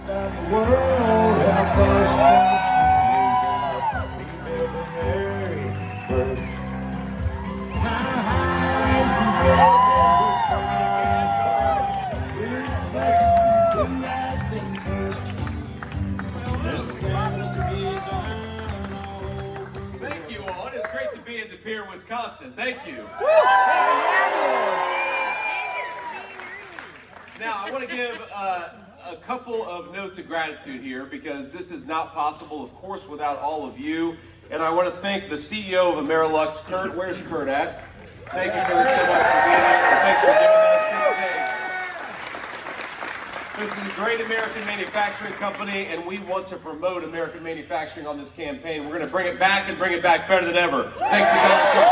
that the world help us function. We got to be very first. High highs and bridges of fire. Here's the blessing who has been cursed. There's things to be done. Thank you all. It's great to be in DePere, Wisconsin. Thank you. Now, I want to give a couple of notes of gratitude here because this is not possible, of course, without all of you. And I want to thank the CEO of Amerilux, Kurt. Where's Kurt at? Thank you, Kurt, so much for being here. Thanks for giving us this day. This is a great American manufacturing company, and we want to promote American manufacturing on this campaign. We're going to bring it back and bring it back better than ever. Thanks to Donald Trump.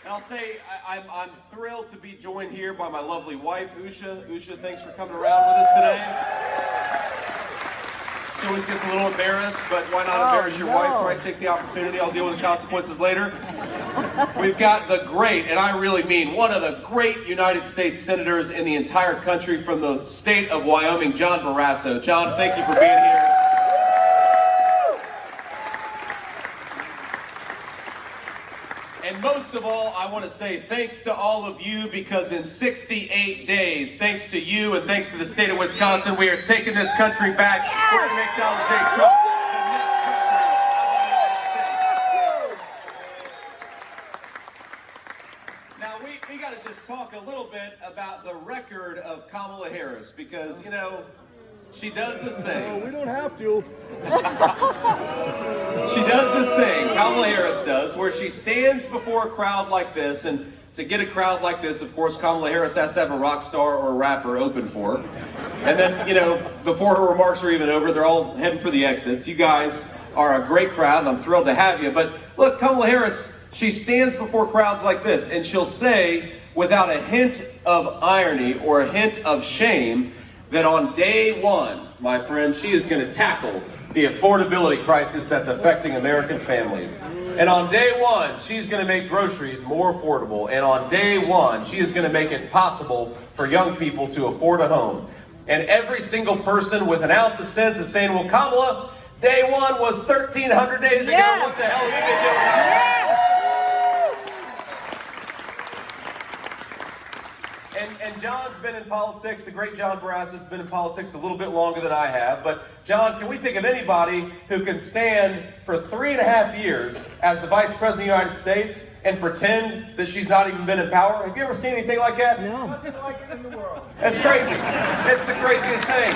And I'll say I'm thrilled to be joined here by my lovely wife, Usha. Usha, thanks for coming around with us today. She always gets a little embarrassed, but why not embarrass your wife? Right? Take the opportunity. I'll deal with the consequences later. We've got the great, and I really mean one of the great United States senators in the entire country from the state of Wyoming, John Barrasso. John, thank you for being here. And most of all, I want to say thanks to all of you because in 68 days, thanks to you and thanks to the state of Wisconsin, we are taking this country back. We're going to make Donald J. Trump the next president. Now, we got to just talk a little bit about the record of Kamala Harris because, you know, she does this thing. No, we don't have to. She does this thing, Kamala Harris does, where she stands before a crowd like this, and to get a crowd like this, of course, Kamala Harris has to have a rock star or a rapper open for her. And then, you know, before her remarks are even over, they're all heading for the exits. You guys are a great crowd, and I'm thrilled to have you. But look, Kamala Harris, she stands before crowds like this, and she'll say, without a hint of irony or a hint of shame, that on day one, my friend, she is going to tackle the affordability crisis that's affecting American families. And on day one, she's going to make groceries more affordable. And on day one, she is going to make it possible for young people to afford a home. And every single person with an ounce of sense is saying, well, Kamala, day one was 1,300 days ago. Yes. What the hell have you been doing? Yes. And John's been in politics, the great John Barrasso has been in politics a little bit longer than I have. But John, can we think of anybody who can stand for 3.5 years as the Vice President of the United States and pretend that she's not even been in power? Have you ever seen anything like that? No. Nothing like it in the world. That's crazy. It's the craziest thing.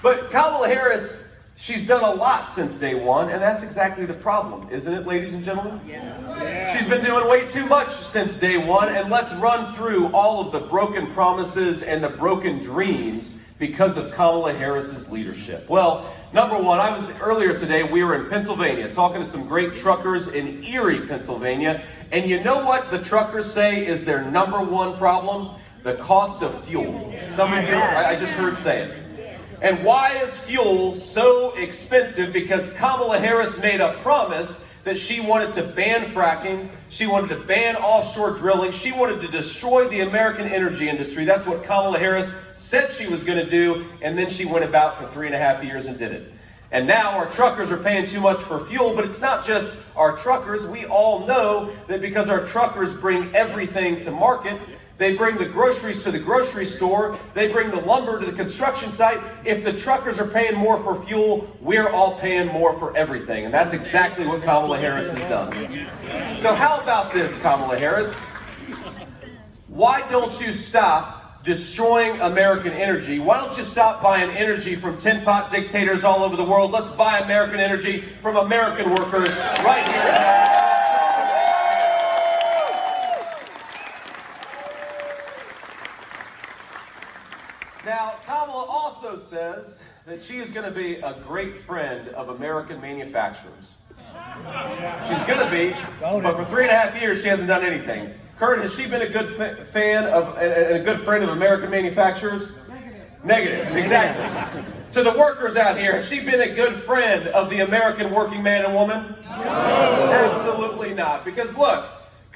But Kamala Harris, she's done a lot since day one, and that's exactly the problem, isn't it, ladies and gentlemen? Yeah. She's been doing way too much since day one, and let's run through all of the broken promises and the broken dreams because of Kamala Harris's leadership. Well, number one, earlier today, we were in Pennsylvania talking to some great truckers in Erie, Pennsylvania, and you know what the truckers say is their number one problem? The cost of fuel. Some of you, I just heard say it. And why is fuel so expensive? Because Kamala Harris made a promise that she wanted to ban fracking, she wanted to ban offshore drilling, she wanted to destroy the American energy industry. That's what Kamala Harris said she was going to do, and then she went about for 3.5 years and did it. And now our truckers are paying too much for fuel, but it's not just our truckers. We all know that because our truckers bring everything to market, they bring the groceries to the grocery store. They bring the lumber to the construction site. If the truckers are paying more for fuel, we're all paying more for everything. And that's exactly what Kamala Harris has done. So how about this, Kamala Harris? Why don't you stop destroying American energy? Why don't you stop buying energy from tin pot dictators all over the world? Let's buy American energy from American workers right here. Now, Kamala also says that she is going to be a great friend of American manufacturers. She's going to be, but for 3.5 years, she hasn't done anything. Kurt, has she been a good fan of and a good friend of American manufacturers? Negative, exactly. To the workers out here, has she been a good friend of the American working man and woman? No. Absolutely not. Because look,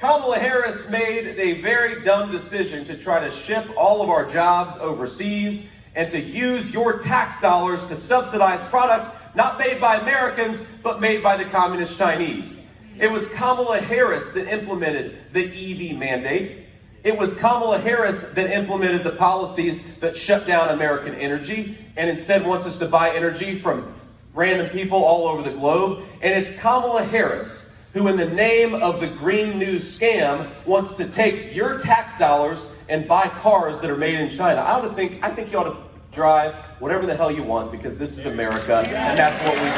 Kamala Harris made a very dumb decision to try to ship all of our jobs overseas and to use your tax dollars to subsidize products not made by Americans, but made by the communist Chinese. It was Kamala Harris that implemented the EV mandate. It was Kamala Harris that implemented the policies that shut down American energy and instead wants us to buy energy from random people all over the globe. And it's Kamala Harris who, in the name of the Green New Scam, wants to take your tax dollars and buy cars that are made in China. I think you ought to drive whatever the hell you want, because this is America, and that's what we believe.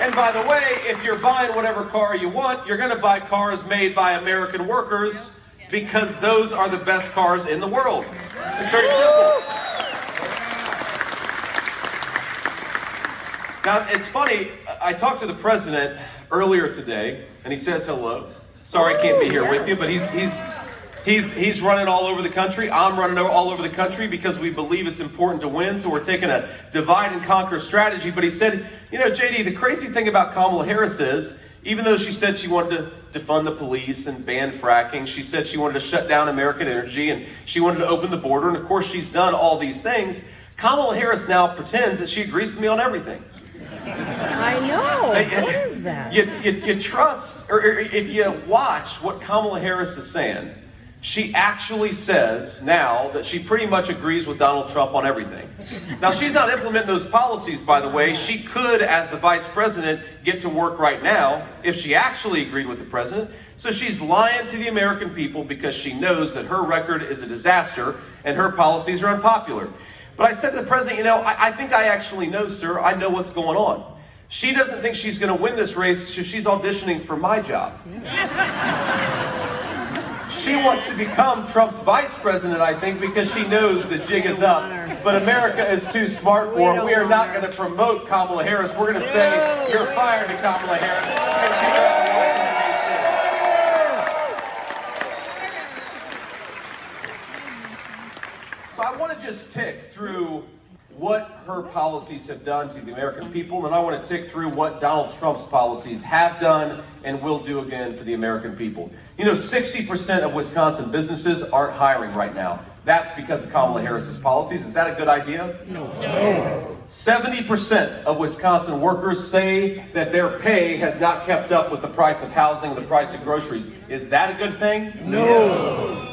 And by the way, if you're buying whatever car you want, you're going to buy cars made by American workers, because those are the best cars in the world. It's very simple. Now, it's funny, I talked to the president earlier today, and he says hello. Sorry I can't be here with you, but he's running all over the country. I'm running all over the country because we believe it's important to win, so we're taking a divide and conquer strategy. But he said, you know, JD, the crazy thing about Kamala Harris is, even though she said she wanted to defund the police and ban fracking, she said she wanted to shut down American energy, and she wanted to open the border, and of course she's done all these things. Kamala Harris now pretends that she agrees with me on everything. I know. What is that? You trust, or if you watch what Kamala Harris is saying, she actually says now that she pretty much agrees with Donald Trump on everything. Now, she's not implementing those policies, by the way. She could, as the vice president, get to work right now if she actually agreed with the president. So she's lying to the American people because she knows that her record is a disaster and her policies are unpopular. But I said to the president, you know, I think I actually know, sir. I know what's going on. She doesn't think she's going to win this race, so she's auditioning for my job. She wants to become Trump's vice president, I think, because she knows the jig is up. But America is too smart for it. We are not going to promote Kamala Harris. We're going to say, you're fired to Kamala Harris. And kick her out of Washington, D.C. So I want to just tick through what her policies have done to the American people, and I want to tick through what Donald Trump's policies have done and will do again for the American people. You know, 60% of Wisconsin businesses aren't hiring right now. That's because of Kamala Harris's policies. Is that a good idea? No. 70% of Wisconsin workers say that their pay has not kept up with the price of housing and the price of groceries. Is that a good thing? No.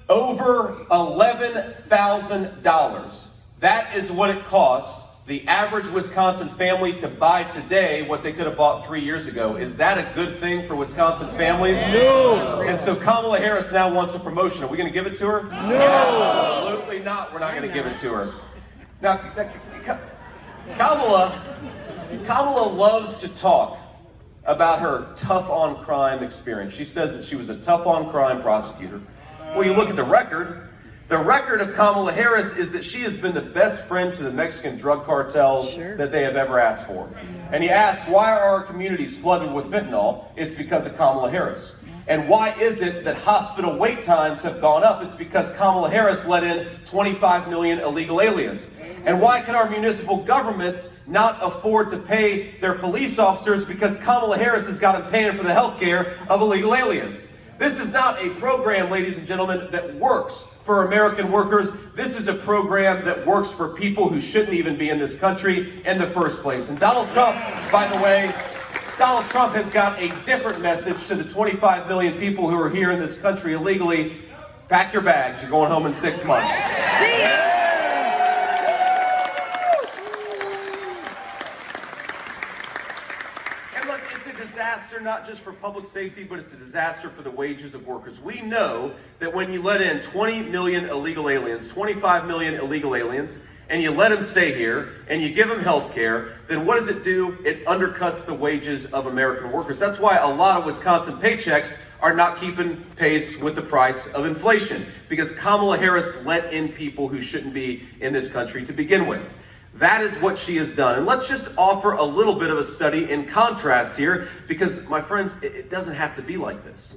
Over $11,000. That is what it costs the average Wisconsin family to buy today what they could have bought 3 years ago. Is that a good thing for Wisconsin families? No. And so Kamala Harris now wants a promotion. Are we going to give it to her? No. Absolutely not. We're not going to give it to her. Now, Kamala loves to talk about her tough on crime experience. She says that she was a tough on crime prosecutor. Well, you look at the record. The record of Kamala Harris is that she has been the best friend to the Mexican drug cartels that they have ever asked for. And you ask, why are our communities flooded with fentanyl? It's because of Kamala Harris. And why is it that hospital wait times have gone up? It's because Kamala Harris let in 25 million illegal aliens. And why can our municipal governments not afford to pay their police officers? Because Kamala Harris has got them paying for the health care of illegal aliens. This is not a program, ladies and gentlemen, that works for American workers. This is a program that works for people who shouldn't even be in this country in the first place. And Donald Trump, by the way, Donald Trump has got a different message to the 25 million people who are here in this country illegally. Pack your bags. You're going home in 6 months. See ya. Disaster not just for public safety, but it's a disaster for the wages of workers. We know that when you let in 20 million illegal aliens, 25 million illegal aliens, and you let them stay here, and you give them health care, then what does it do? It undercuts the wages of American workers. That's why a lot of Wisconsin paychecks are not keeping pace with the price of inflation, because Kamala Harris let in people who shouldn't be in this country to begin with. That is what she has done. And let's just offer a little bit of a study in contrast here, because, my friends, it doesn't have to be like this.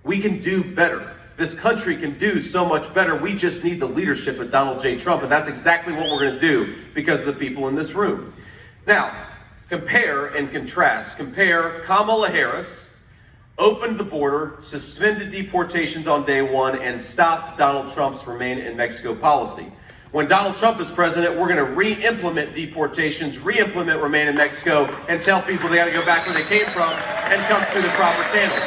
We can do better. This country can do so much better. We just need the leadership of Donald J. Trump, and that's exactly what we're going to do because of the people in this room. Now, Compare and contrast. Compare Kamala Harris opened the border, suspended deportations on day one, and stopped Donald Trump's Remain in Mexico policy. When Donald Trump is president, we're going to re-implement deportations, re-implement Remain in Mexico, and tell people they got to go back where they came from and come through the proper channels.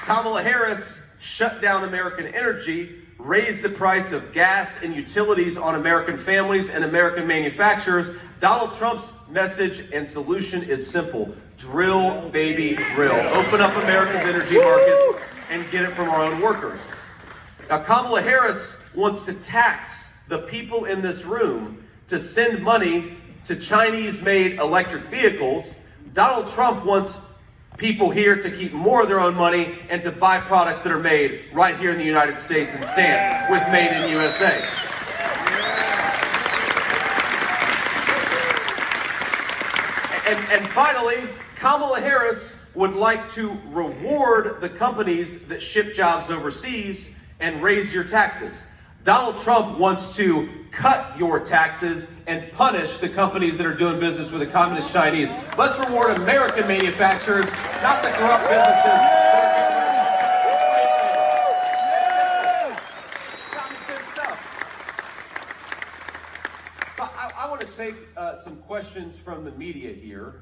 Kamala Harris shut down American energy, raised the price of gas and utilities on American families and American manufacturers. Donald Trump's message and solution is simple. Drill, baby, drill. Open up America's energy markets and get it from our own workers. Now, Kamala Harris wants to tax the people in this room to send money to Chinese-made electric vehicles. Donald Trump wants people here to keep more of their own money and to buy products that are made right here in the United States and stand with Made in USA. And finally, Kamala Harris would like to reward the companies that ship jobs overseas and raise your taxes. Donald Trump wants to cut your taxes and punish the companies that are doing business with the communist Chinese. Let's reward American manufacturers, not the corrupt businesses that are getting I want to take some questions from the media here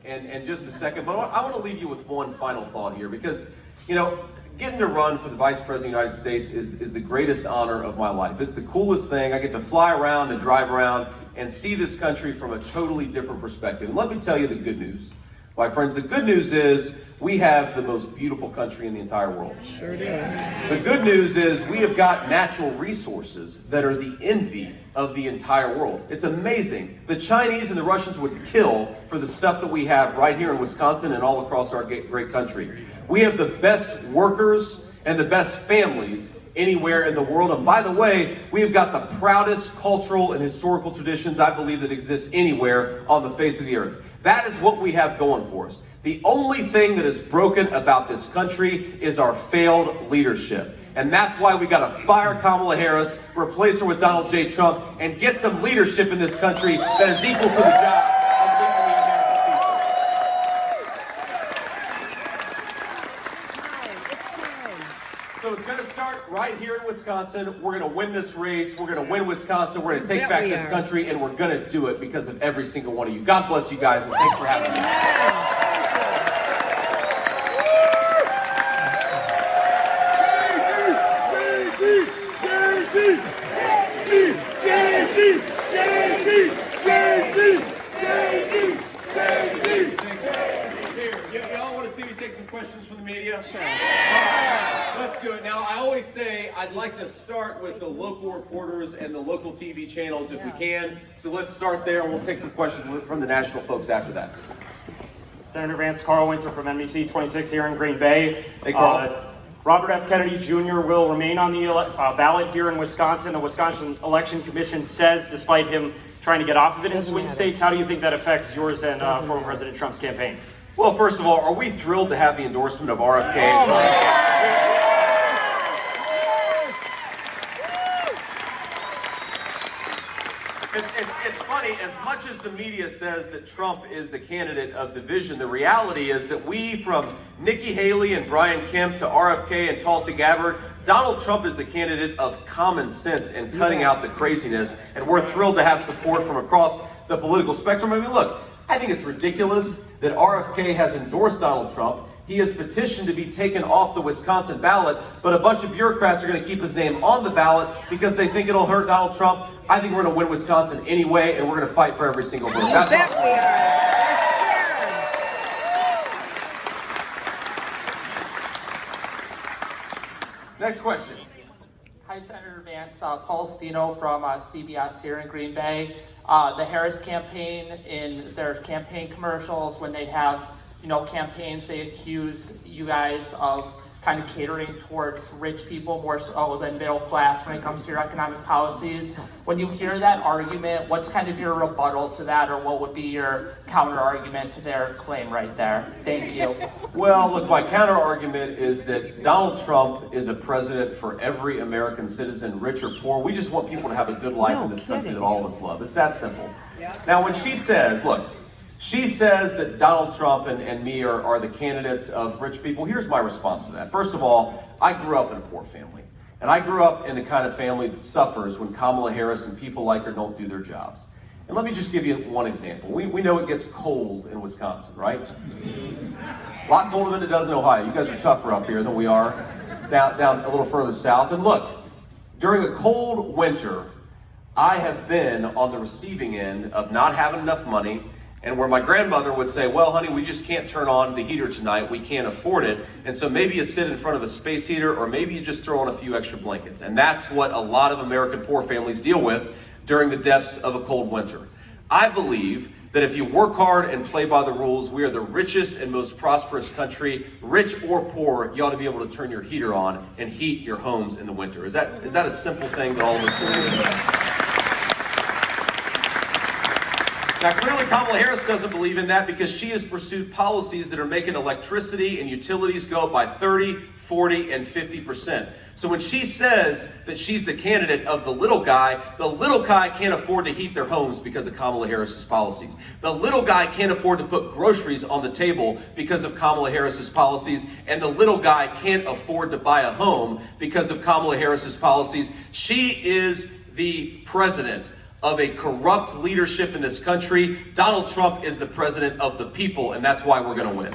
in just a second, but I want to leave you with one final thought here because, you know, getting to run for the Vice President of the United States is the greatest honor of my life. It's the coolest thing. I get to fly around and drive around and see this country from a totally different perspective. And let me tell you the good news. My friends, the good news is we have the most beautiful country in the entire world. Sure do. The good news is we have got natural resources that are the envy of the entire world. It's amazing. The Chinese and the Russians would kill for the stuff that we have right here in Wisconsin and all across our great country. We have the best workers and the best families anywhere in the world. And by the way, we have got the proudest cultural and historical traditions I believe that exist anywhere on the face of the earth. That is what we have going for us. The only thing that is broken about this country is our failed leadership. And that's why we got to fire Kamala Harris, replace her with Donald J. Trump, and get some leadership in this country that is equal to the job of leading the American people. So it's going to start right here in Wisconsin. We're going to win this race. We're going to win Wisconsin. We're going to take back this country, and we're going to do it because of every single one of you. God bless you guys, and thanks for having me. Y'all want to see me take some questions from the media? Sure. All right, let's do it. Now, I always say I'd like to start with the local reporters and the local TV channels if we can. So let's start there, and we'll take some questions from the national folks after that. Senator Vance, Carl Winter from NBC 26 here in Green Bay. Hey, Carl. Robert F. Kennedy Jr. will remain on the ballot here in Wisconsin. The Wisconsin Election Commission says, despite him trying to get off of it in swing states, how do you think that affects yours and former President Trump's campaign? Well, first of all, are we thrilled to have the endorsement of RFK? It's funny, as much as the media says that Trump is the candidate of division, the reality is that we, from Nikki Haley and Brian Kemp to RFK and Tulsi Gabbard, Donald Trump is the candidate of common sense and cutting out the craziness, and we're thrilled to have support from across the political spectrum. I mean, look, I think it's ridiculous that RFK has endorsed Donald Trump. He has petitioned to be taken off the Wisconsin ballot, but a bunch of bureaucrats are going to keep his name on the ballot because they think it'll hurt Donald Trump. I think we're going to win Wisconsin anyway, and we're going to fight for every single vote. That's bet we are. Next question. Hi, Senator Vance. Paul Stino from CBS here in Green Bay. The Harris campaign, in their campaign commercials, when they have campaigns, they accuse you guys of kind of catering towards rich people more so than middle class when it comes to your economic policies. When you hear that argument, what's kind of your rebuttal to that, or what would be your counter argument to their claim right there? Thank you. Well, look, my counter argument is that Donald Trump is a president for every American citizen, rich or poor. We just want people to have a good life in this country that all of us love. It's that simple. Now, when she says, look, she says that Donald Trump and me are the candidates of rich people. Here's my response to that. First of all, I grew up in a poor family. And I grew up in the kind of family that suffers when Kamala Harris and people like her don't do their jobs. And let me just give you one example. We know it gets cold in Wisconsin, right? A lot colder than it does in Ohio. You guys are tougher up here than we are down a little further south. And look, during a cold winter, I have been on the receiving end of not having enough money, and where my grandmother would say, well, honey, we just can't turn on the heater tonight. We can't afford it. And so maybe you sit in front of a space heater, or maybe you just throw on a few extra blankets. And that's what a lot of American poor families deal with during the depths of a cold winter. I believe that if you work hard and play by the rules, we are the richest and most prosperous country. Rich or poor, you ought to be able to turn your heater on and heat your homes in the winter. Is that a simple thing that all of us believe in? Now, clearly Kamala Harris doesn't believe in that because she has pursued policies that are making electricity and utilities go up by 30, 40, and 50%. So when she says that she's the candidate of the little guy can't afford to heat their homes because of Kamala Harris's policies. The little guy can't afford to put groceries on the table because of Kamala Harris's policies. And the little guy can't afford to buy a home because of Kamala Harris's policies. She is the president of a corrupt leadership in this country. Donald Trump is the president of the people, and that's why we're going to win.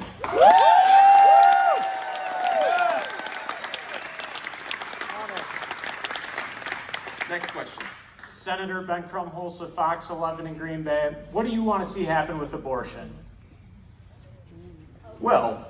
Next question. Senator Ben Crumholz with Fox 11 in Green Bay. What do you want to see happen with abortion? Well,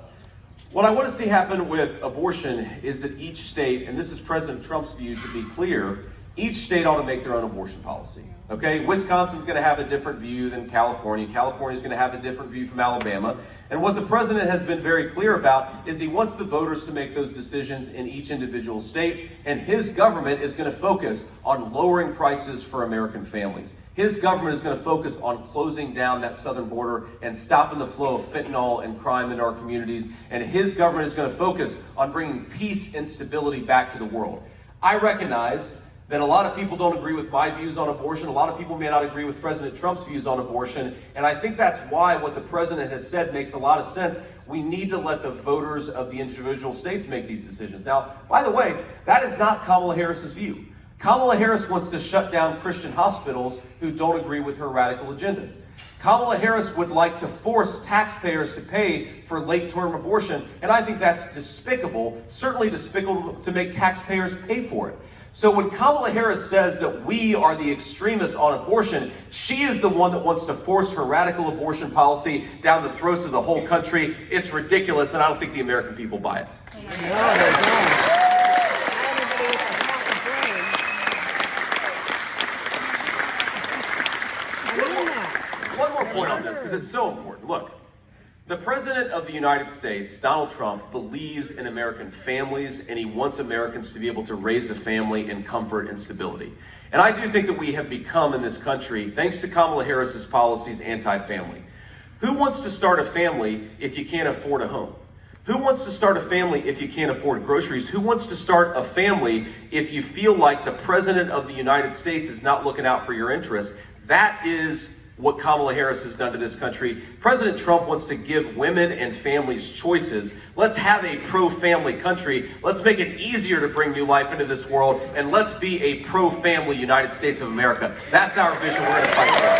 what I want to see happen with abortion is that each state, and this is President Trump's view to be clear, each state ought to make their own abortion policy. Okay, Wisconsin's going to have a different view than California. California's going to have a different view from Alabama. And what the president has been very clear about is he wants the voters to make those decisions in each individual state. And his government is going to focus on lowering prices for American families. His government is going to focus on closing down that southern border and stopping the flow of fentanyl and crime in our communities. And his government is going to focus on bringing peace and stability back to the world. I recognize that a lot of people don't agree with my views on abortion. A lot of people may not agree with President Trump's views on abortion. And I think that's why what the president has said makes a lot of sense. We need to let the voters of the individual states make these decisions. Now, by the way, that is not Kamala Harris's view. Kamala Harris wants to shut down Christian hospitals who don't agree with her radical agenda. Kamala Harris would like to force taxpayers to pay for late-term abortion. And I think that's despicable, certainly despicable to make taxpayers pay for it. So when Kamala Harris says that we are the extremists on abortion, she is the one that wants to force her radical abortion policy down the throats of the whole country. It's ridiculous, and I don't think the American people buy it. No, they don't. One more point on this, because it's so important. Look, the President of the United States, Donald Trump, believes in American families, and he wants Americans to be able to raise a family in comfort and stability. And I do think that we have become in this country, thanks to Kamala Harris's policies, anti-family. Who wants to start a family if you can't afford a home? Who wants to start a family if you can't afford groceries? Who wants to start a family if you feel like the President of the United States is not looking out for your interests? That is what Kamala Harris has done to this country. President Trump wants to give women and families choices. Let's have a pro-family country. Let's make it easier to bring new life into this world, and let's be a pro-family United States of America. That's our vision. We're going to fight for it.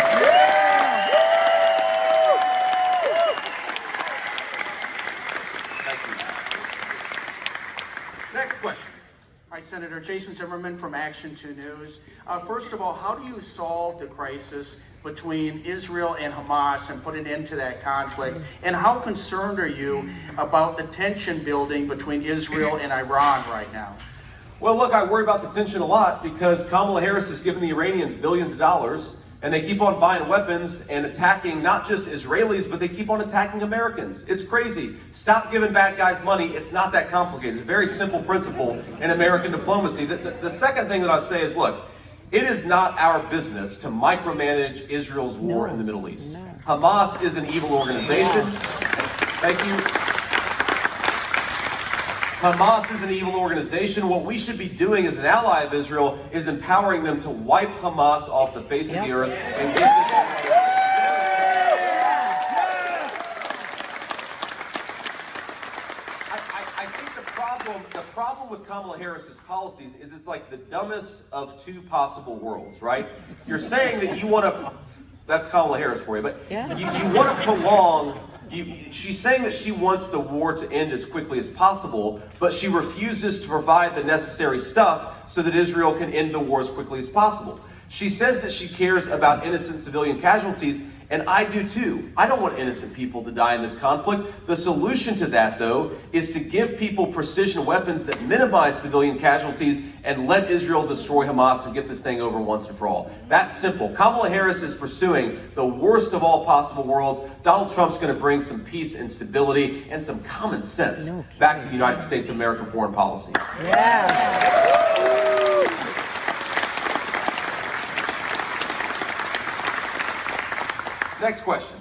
Next question. Hi, Senator Jason Zimmerman from Action 2 News. First of all, how do you solve the crisis between Israel and Hamas and put an end to that conflict? And how concerned are you about the tension building between Israel and Iran right now? Well, look, I worry about the tension a lot because Kamala Harris has given the Iranians billions of dollars And they keep on buying weapons and attacking not just Israelis, but they keep on attacking Americans. It's crazy. Stop giving bad guys money. It's not that complicated. It's a very simple principle in American diplomacy. The second thing that I say is, look, it is not our business to micromanage Israel's war in the Middle East. Hamas is an evil organization. Thank you. Hamas is an evil organization. What we should be doing as an ally of Israel is empowering them to wipe Hamas off the face of the earth and give them... I think the problem with Kamala Harris's policies is it's like the dumbest of two possible worlds, right? You're saying that you want to... That's Kamala Harris for you, but you want to prolong... She's saying that she wants the war to end as quickly as possible, but she refuses to provide the necessary stuff so that Israel can end the war as quickly as possible. She says that she cares about innocent civilian casualties, and I do too. I don't want innocent people to die in this conflict. The solution to that, though, is to give people precision weapons that minimize civilian casualties and let Israel destroy Hamas and get this thing over once and for all. That's simple. Kamala Harris is pursuing the worst of all possible worlds. Donald Trump's going to bring some peace and stability and some common sense back to the United States of American foreign policy. Yes. Next question.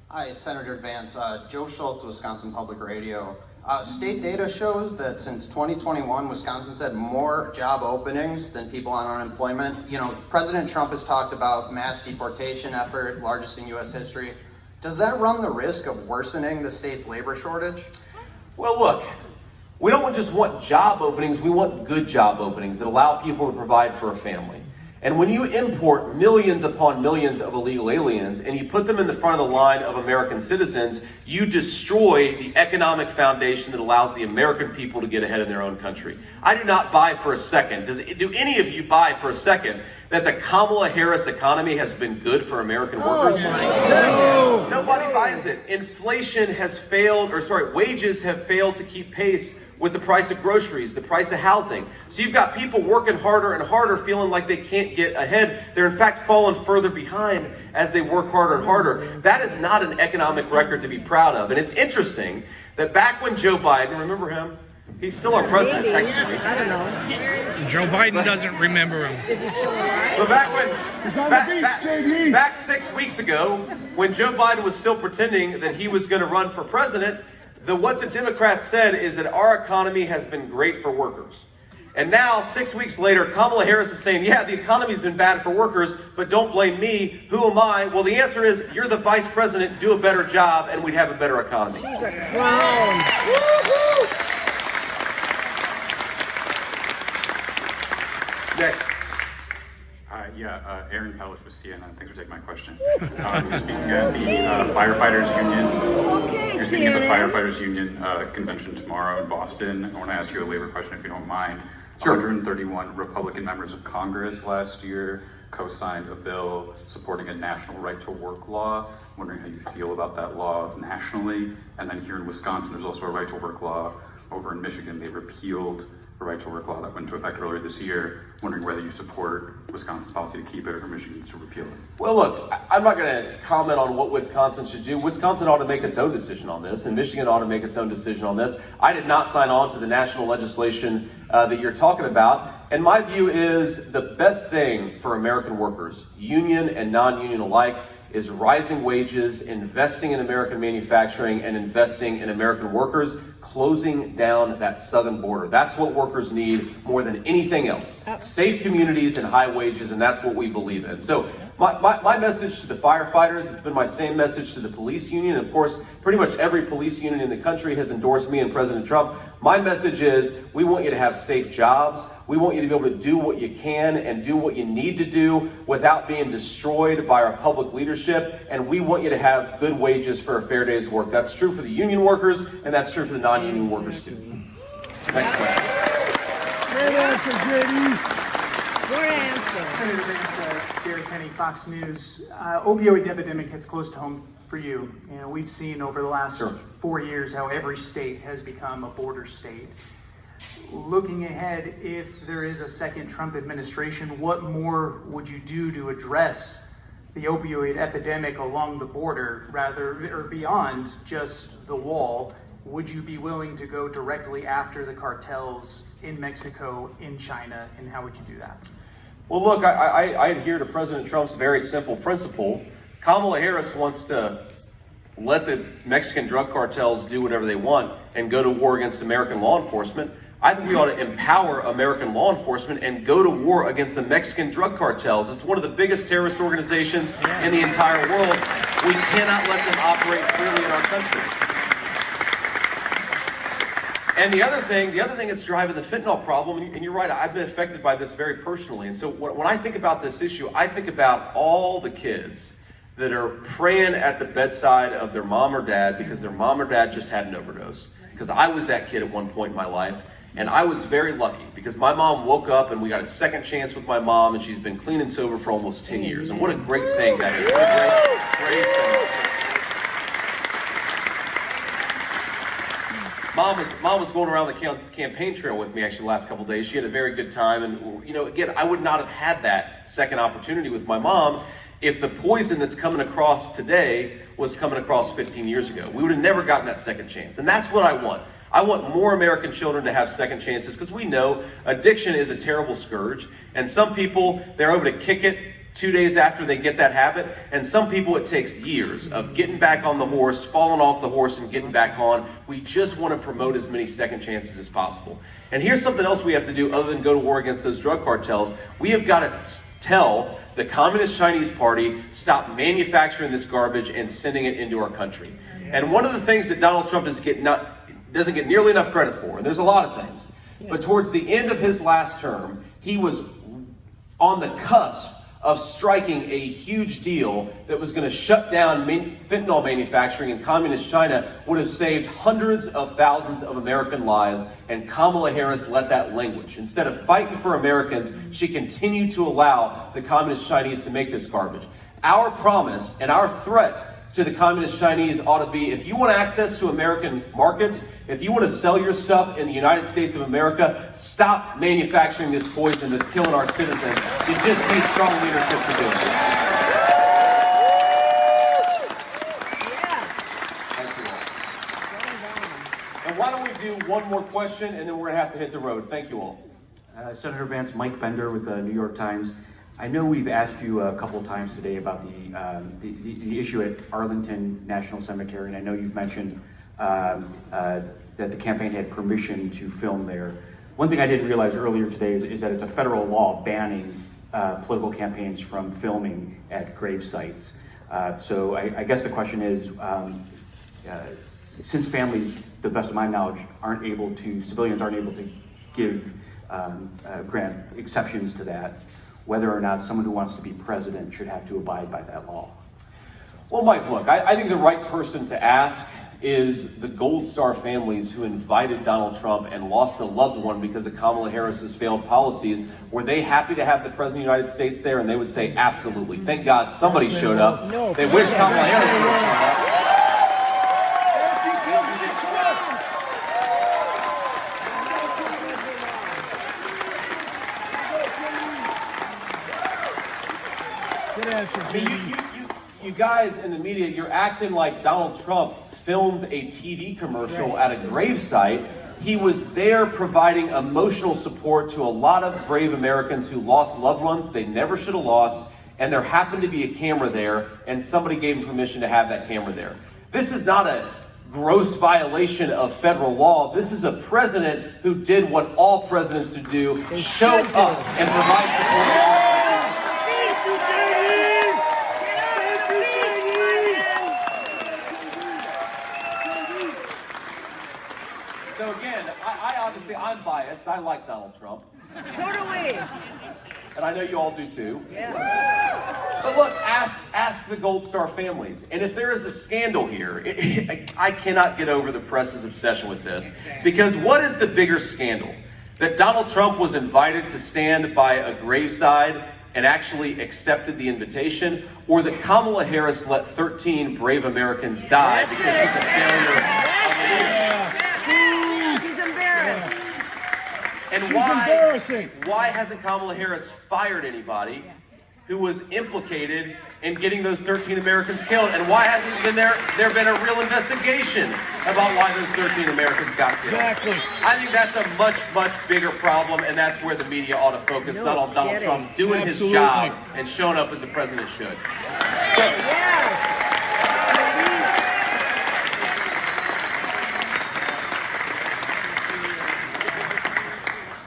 Hi, Senator Vance. Joe Schultz, Wisconsin Public Radio. State data shows that since 2021, Wisconsin's had more job openings than people on unemployment. You know, President Trump has talked about mass deportation effort, largest in U.S. history. Does that run the risk of worsening the state's labor shortage? Well, look, we don't just want job openings, we want good job openings that allow people to provide for a family. And when you import millions upon millions of illegal aliens and you put them in the front of the line of American citizens, you destroy the economic foundation that allows the American people to get ahead in their own country. I do not buy for a second, do any of you buy for a second that the Kamala Harris economy has been good for American workers? No. Nobody buys it. Inflation has failed, wages have failed to keep pace with the price of groceries, the price of housing. So you've got people working harder and harder, feeling like they can't get ahead. They're in fact falling further behind as they work harder and harder. That is not an economic record to be proud of. And it's interesting that back when Joe Biden, remember him? He's still our president, technically. I don't know. Joe Biden doesn't remember him. Is he still alive? So back 6 weeks ago, when Joe Biden was still pretending that he was going to run for president, what the Democrats said is that our economy has been great for workers. And now, 6 weeks later, Kamala Harris is saying, yeah, the economy's been bad for workers, but don't blame me. Who am I? Well, the answer is, you're the vice president, do a better job, and we'd have a better economy. She's a clown. Next. Aaron Pellish with CNN. Thanks for taking my question. You're speaking at the Firefighters Union. Okay, You're speaking at the CNN. Firefighters Union convention tomorrow in Boston. I want to ask you a labor question, if you don't mind. Sure. 131 Republican members of Congress last year co-signed a bill supporting a national right-to-work law. Wondering how you feel about that law nationally. And then here in Wisconsin, there's also a right-to-work law. Over in Michigan, they repealed the right-to-work law that went into effect earlier this year. Wondering whether you support Wisconsin's policy to keep it or Michigan's to repeal it. Well, look, I'm not going to comment on what Wisconsin should do. Wisconsin ought to make its own decision on this, and Michigan ought to make its own decision on this. I did not sign on to the national legislation that you're talking about. And my view is the best thing for American workers, union and non-union alike, is rising wages, investing in American manufacturing, and investing in American workers, closing down that southern border. That's what workers need more than anything else. Safe communities and high wages, and that's what we believe in. So my message to the firefighters, it's been my same message to the police union. Of course, pretty much every police union in the country has endorsed me and President Trump. My message is, we want you to have safe jobs. We want you to be able to do what you can and do what you need to do without being destroyed by our public leadership. And we want you to have good wages for a fair day's work. That's true for the union workers, and that's true for the non-union workers too. Next question. Good answer, JD. Good answer. Senator Vance, Gary Tenney, Fox News. Opioid epidemic hits close to home for you. You know, we've seen over the last 4 years how every state has become a border state. Looking ahead, if there is a second Trump administration, what more would you do to address the opioid epidemic along the border, rather, or beyond just the wall, would you be willing to go directly after the cartels in Mexico, in China, and how would you do that? Well, look, I adhere to President Trump's very simple principle. Kamala Harris wants to let the Mexican drug cartels do whatever they want and go to war against American law enforcement. I think we ought to empower American law enforcement and go to war against the Mexican drug cartels. It's one of the biggest terrorist organizations in the entire world. We cannot let them operate freely in our country. And the other thing that's driving the fentanyl problem, and you're right, I've been affected by this very personally. And so when I think about this issue, I think about all the kids that are praying at the bedside of their mom or dad because their mom or dad just had an overdose. Because I was that kid at one point in my life. And I was very lucky because my mom woke up and we got a second chance with my mom, and she's been clean and sober for almost 10 years. And what a great thing that is. What a great grace. Mom was going around the campaign trail with me actually the last couple of days. She had a very good time. And, you know, again, I would not have had that second opportunity with my mom if the poison that's coming across today was coming across 15 years ago. We would have never gotten that second chance. And that's what I want. I want more American children to have second chances because we know addiction is a terrible scourge. And some people, they're able to kick it 2 days after they get that habit. And some people, it takes years of getting back on the horse, falling off the horse and getting back on. We just want to promote as many second chances as possible. And here's something else we have to do other than go to war against those drug cartels. We have got to tell the Communist Chinese Party, stop manufacturing this garbage and sending it into our country. And one of the things that Donald Trump doesn't get nearly enough credit for, and there's a lot of things, but towards the end of his last term, he was on the cusp of striking a huge deal that was going to shut down fentanyl manufacturing in communist China, would have saved hundreds of thousands of American lives, and Kamala Harris let that language. Instead of fighting for Americans, she continued to allow the communist Chinese to make this garbage. Our promise and our threat to the communist Chinese ought to be, if you want access to American markets, if you want to sell your stuff in the United States of America, stop manufacturing this poison that's killing our citizens. You just need strong leadership to do it. Thank you all. And why don't we do one more question and then we're going to have to hit the road. Thank you all. Senator Vance, Mike Bender with the New York Times. I know we've asked you a couple of times today about the issue at Arlington National Cemetery, and I know you've mentioned that the campaign had permission to film there. One thing I didn't realize earlier today is that it's a federal law banning political campaigns from filming at grave sites. So I guess the question is, since families, to the best of my knowledge, civilians aren't able to give grant exceptions to that, whether or not someone who wants to be president should have to abide by that law. Well, Mike, look, I think the right person to ask is the Gold Star families who invited Donald Trump and lost a loved one because of Kamala Harris's failed policies. Were they happy to have the President of the United States there? And they would say, absolutely. Thank God somebody showed up. They wish Kamala Harris would have shown up. You guys in the media, you're acting like Donald Trump filmed a TV commercial at a gravesite. He was there providing emotional support to a lot of brave Americans who lost loved ones they never should have lost, and there happened to be a camera there, and somebody gave him permission to have that camera there. This is not a gross violation of federal law. This is a president who did what all presidents should do, show up and provide support. So again, I obviously, I'm biased. I like Donald Trump. So do we. And I know you all do too. Yes. But look, ask the Gold Star families. And if there is a scandal here, I cannot get over the press's obsession with this. Because what is the bigger scandal? That Donald Trump was invited to stand by a graveside and actually accepted the invitation, or that Kamala Harris let 13 brave Americans die because she's a failure of a leader? She's embarrassed. And She's embarrassing. why hasn't Kamala Harris fired anybody who was implicated in getting those 13 Americans killed? And why hasn't there been a real investigation about why those 13 Americans got killed? Exactly. I think that's a much, much bigger problem, and that's where the media ought to focus, not on Donald Trump doing his job and showing up as the president should.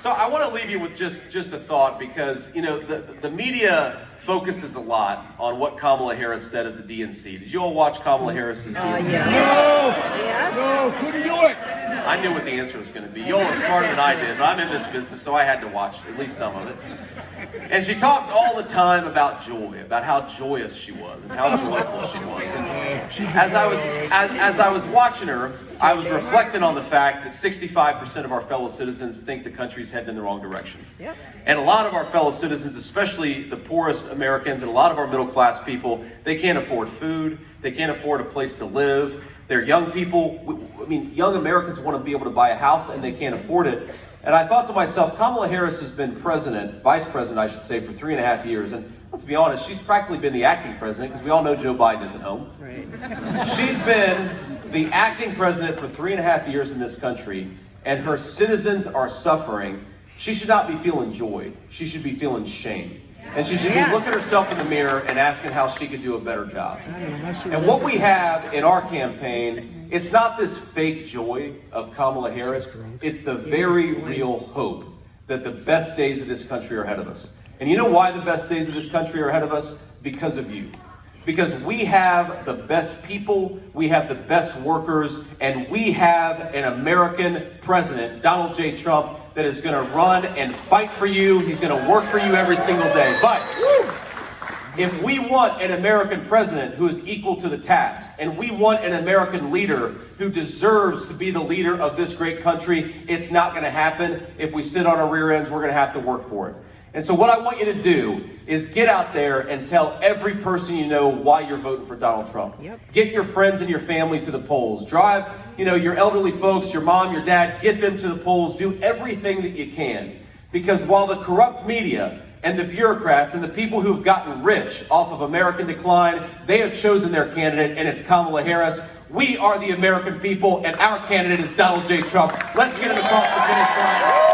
So I want to leave you with just a thought, because the media focuses a lot on what Kamala Harris said at the DNC. Did you all watch Kamala Harris's DNC? Yes. No, couldn't do it. I knew what the answer was going to be. You all are smarter than I did, but I'm in this business, so I had to watch at least some of it. And she talked all the time about joy, about how joyous she was and how joyful she was. And as I was watching her, I was reflecting on the fact that 65% of our fellow citizens think the country's heading in the wrong direction. Yep. And a lot of our fellow citizens, especially the poorest Americans and a lot of our middle class people, they can't afford food, they can't afford a place to live. They're young people. I mean, young Americans want to be able to buy a house and they can't afford it. And I thought to myself, Kamala Harris has been vice president, I should say, for 3.5 years. And let's be honest, she's practically been the acting president, because we all know Joe Biden isn't home. Right. She's been the acting president for 3.5 years in this country, and her citizens are suffering. She should not be feeling joy. She should be feeling shame. And she should be looking at herself in the mirror and asking how she could do a better job. And what we have in our campaign, it's not this fake joy of Kamala Harris. It's the very real hope that the best days of this country are ahead of us. And you know why the best days of this country are ahead of us? Because of you. Because we have the best people, we have the best workers, and we have an American president, Donald J. Trump, that is going to run and fight for you. He's going to work for you every single day. But if we want an American president who is equal to the task, and we want an American leader who deserves to be the leader of this great country, it's not going to happen if we sit on our rear ends. We're going to have to work for it. And so what I want you to do is get out there and tell every person you know why you're voting for Donald Trump. Yep. Get your friends and your family to the polls. Drive, your elderly folks, your mom, your dad, get them to the polls. Do everything that you can. Because while the corrupt media and the bureaucrats and the people who've gotten rich off of American decline, they have chosen their candidate, and it's Kamala Harris. We are the American people, and our candidate is Donald J. Trump. Let's get him across the finish line.